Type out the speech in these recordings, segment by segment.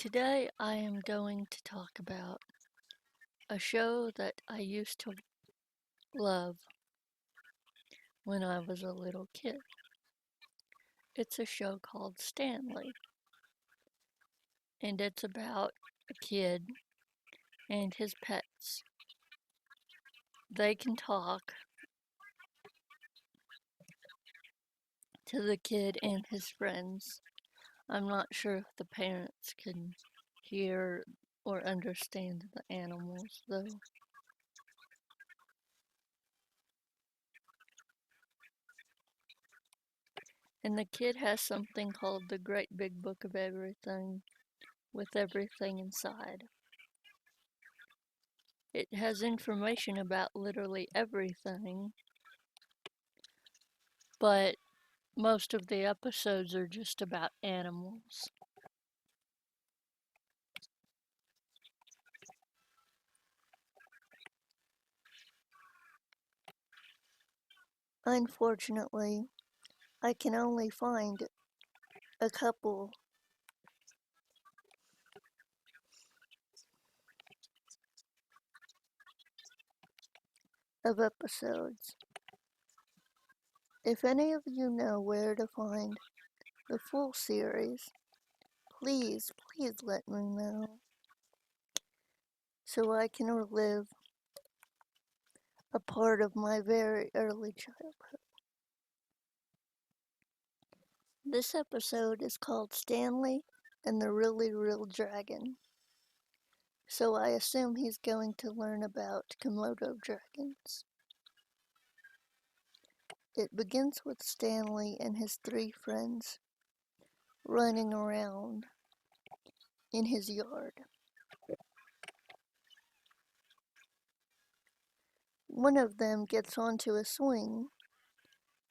Today I am going to talk about a show that I used to love when I was a little kid. It's a show called Stanley, and it's about a kid and his pets. They can talk to the kid and his friends. I'm not sure if the parents can hear or understand the animals, though. And the kid has something called the Great Big Book of Everything, with everything inside. It has information about literally everything, but most of the episodes are just about animals. Unfortunately, I can only find a couple of episodes. If any of you know where to find the full series, please let me know so I can relive a part of my very early childhood. This episode is called Stanley and the Really Real Dragon, so I assume he's going to learn about Komodo dragons. It begins with Stanley and his three friends running around in his yard. One of them gets onto a swing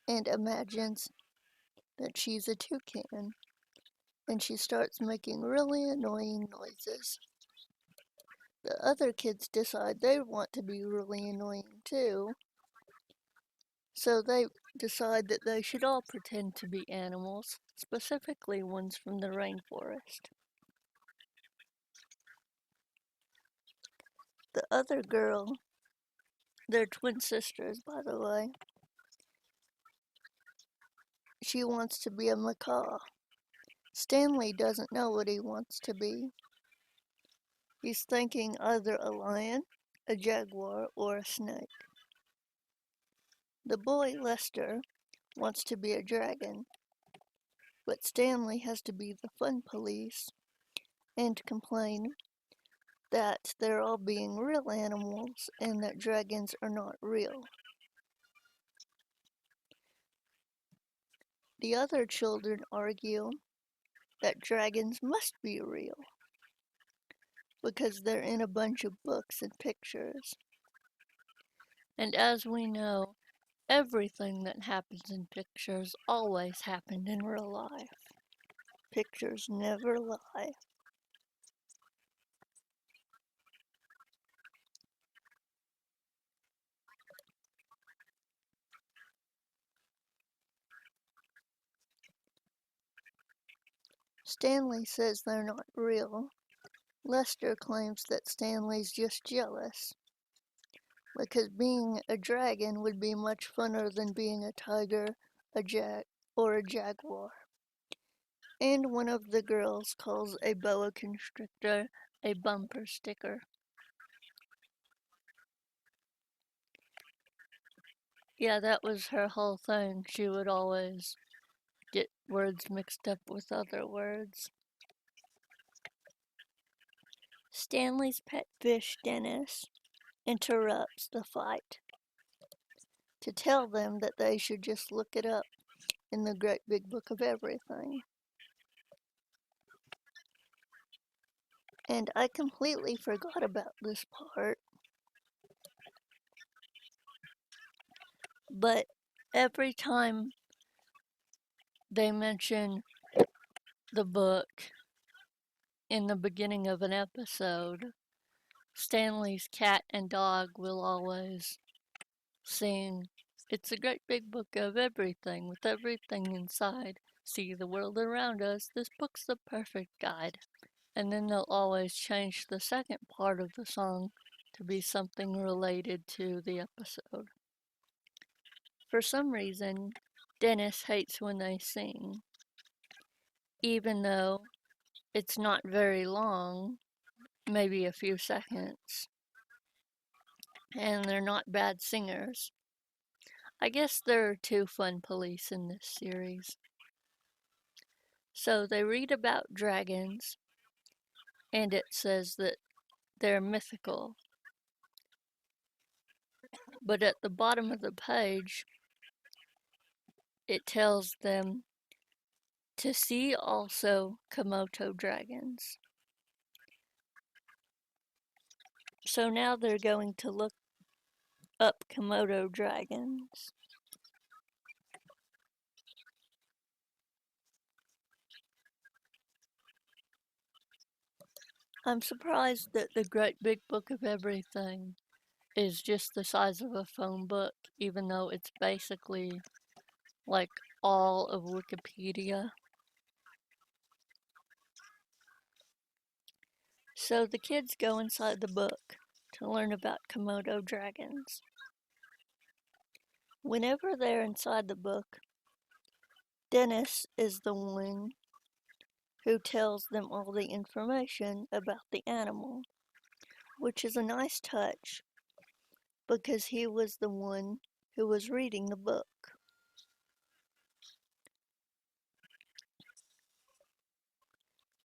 and imagines that she's a toucan, and she starts making really annoying noises. The other kids decide they want to be really annoying too, so they decide that they should all pretend to be animals, specifically ones from the rainforest. The other girl, they're twin sisters by the way, she wants to be a macaw. Stanley doesn't know what he wants to be. He's thinking either a lion, a jaguar, or a snake. The boy, Lester, wants to be a dragon, but Stanley has to be the fun police and complain that they're all being real animals and that dragons are not real. The other children argue that dragons must be real because they're in a bunch of books and pictures. And as we know, everything that happens in pictures always happened in real life. Pictures never lie. Stanley says they're not real. Lester claims that Stanley's just jealous, because being a dragon would be much funner than being a tiger, or a jaguar. And one of the girls calls a boa constrictor a bumper sticker. Yeah, that was her whole thing. She would always get words mixed up with other words. Stanley's pet fish, Dennis, interrupts the fight to tell them that they should just look it up in the Great Big Book of Everything. And I completely forgot about this part. But every time they mention the book in the beginning of an episode, Stanley's cat and dog will always sing, "It's a great big book of everything with everything inside. See the world around us. This book's the perfect guide." and then they'll always change the second part of the song to be something related to the episode. For some reason, Dennis hates when they sing, even though it's not very long, maybe a few seconds, and they're not bad singers. I guess there are two fun police in this series. So they read about dragons, and it says that they're mythical. But at the bottom of the page, it tells them to see also Komodo dragons. So now they're going to look up Komodo dragons. I'm surprised that the Great Big Book of Everything is just the size of a phone book, even though it's basically like all of Wikipedia. So the kids go inside the book to learn about Komodo dragons. Whenever they're inside the book, Dennis is the one who tells them all the information about the animal, which is a nice touch because he was the one who was reading the book.